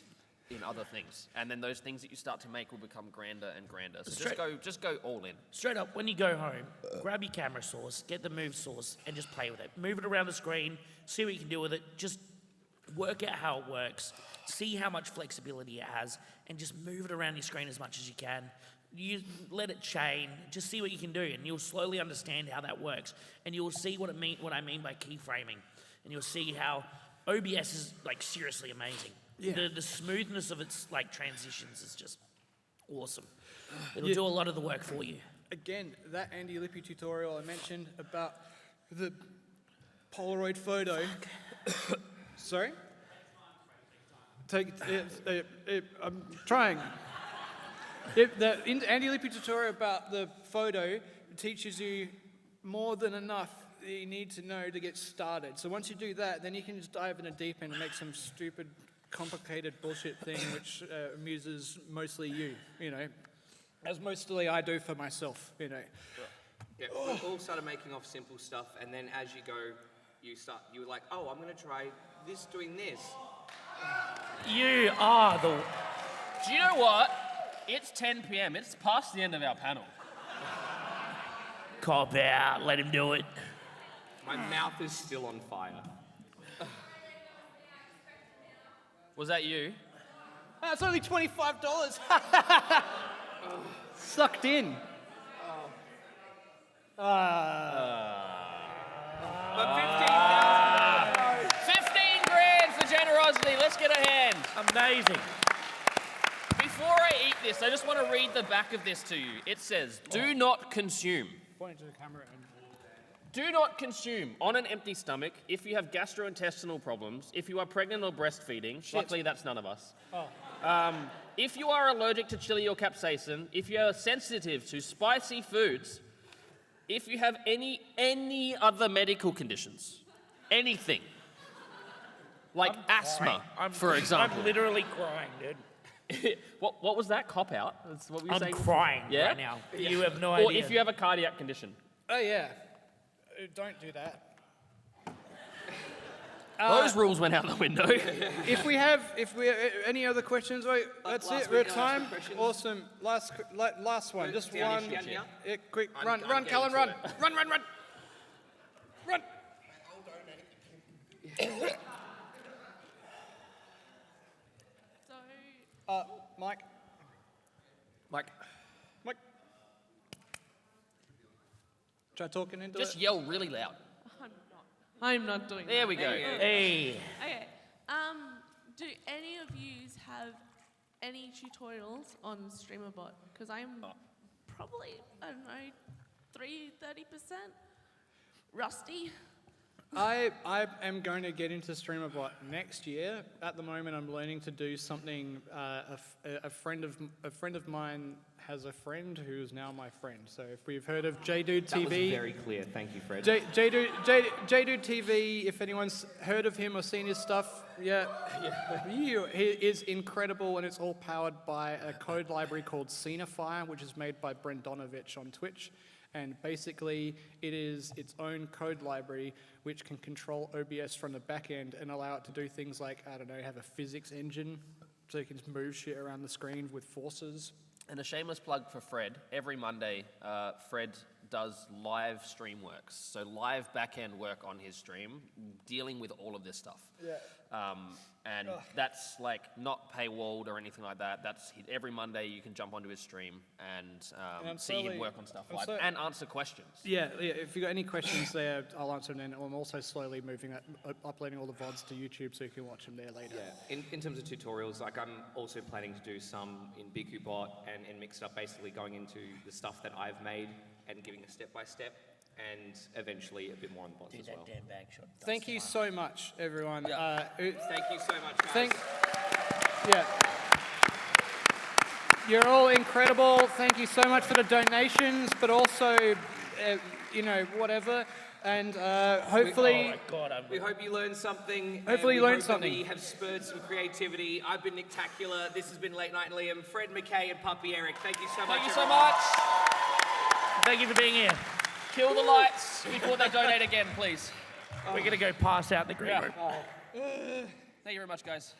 in other things, and then those things that you start to make will become grander and grander. So just go all in. Straight up, when you go home, grab your camera source, get the move source, and just play with it. Move it around the screen, see what you can do with it. Just work out how it works, see how much flexibility it has, and just move it around your screen as much as you can. You let it chain, just see what you can do, and you'll slowly understand how that works, and you'll see what I mean by keyframing, and you'll see how OBS is like seriously amazing. Yeah. The smoothness of its like transitions is just awesome. It'll do a lot of the work for you. Again, that Andy Lippy tutorial I mentioned about the Polaroid photo. Sorry? I'm trying. The Andy Lippy tutorial about the photo teaches you more than enough that you need to know to get started. So once you do that, then you can just dive in a deep end and make some stupid, complicated bullshit thing which amuses mostly you, as mostly I do for myself, Yeah, we all started making off simple stuff, and then as you go, you're like, oh, I'm going to try doing this. You are the... Do you know what? It's 10 p.m. It's past the end of our panel. Cop out, let him do it. My mouth is still on fire. Was that you? It's only $25. Sucked in. But 15 grand for GenerOZity. Let's get a hand. Amazing. Before I eat this, I just want to read the back of this to you. It says, do not consume. Point to the camera and... Do not consume on an empty stomach if you have gastrointestinal problems, if you are pregnant or breastfeeding. Luckily, that's none of us. If you are allergic to chili or capsaicin, if you are sensitive to spicy foods, if you have any other medical conditions, anything, like asthma, for example. I'm literally crying, dude. What was that? Cop out? That's what we were I'm saying? crying right now. You have no idea. Or if you have a cardiac condition. Oh, yeah. Don't do that. Those rules went out the window. If we have any other questions, wait, that's it. We're at time. Awesome. Last one. Just one. Quick, run, Callan, run. Run. Run. Mike. Try talking into Just it. yell really loud. I'm not doing that. There we go. Hey. Okay. Do any of you have any tutorials on StreamerBot? Because I'm probably, I don't know, 30% rusty. I am going to get into StreamerBot next year. At the moment, I'm learning to do something. A friend of mine has a friend who's now my friend. So if we've heard of JDude TV. That was very clear. Thank you, Fred. JDude TV, if anyone's heard of him or seen his stuff, he is incredible, and it's all powered by a code library called Scenify, which is made by Brendonovich on Twitch. And basically, it is its own code library which can control OBS from the back end and allow it to do things like, I don't know, have a physics engine, so you can just move shit around the screen with forces. And a shameless plug for Fred. Every Monday, Fred does live stream works. So live back-end work on his stream, dealing with all of this stuff. Yeah. And that's like not paywalled or anything like that. That's every Monday you can jump onto his stream and see him work on stuff live and answer questions. Yeah, if you've got any questions there, I'll answer them then. I'm also slowly moving that, uploading all the VODs to YouTube so you can watch them there later. Yeah, in terms of tutorials, like I'm also planning to do some in BikuBot and mix it up, basically going into the stuff that I've made and giving a step-by-step, and eventually a bit more on the bots as well. Damn bag shot. Thank you so much, everyone. Thank you so much, guys. You're all incredible. Thank you so much for the donations, but also, whatever. And hopefully... we hope you learned something. Hopefully you learned something. We have spurred some creativity. I've been Nicktacula. This has been LateNiteLiam, Fred, Mackay, and PappiEric. Thank you so much. Thank you so much. Thank you for being here. Kill the lights before they donate again, please. We're going to go pass out the green room. Thank you very much, guys.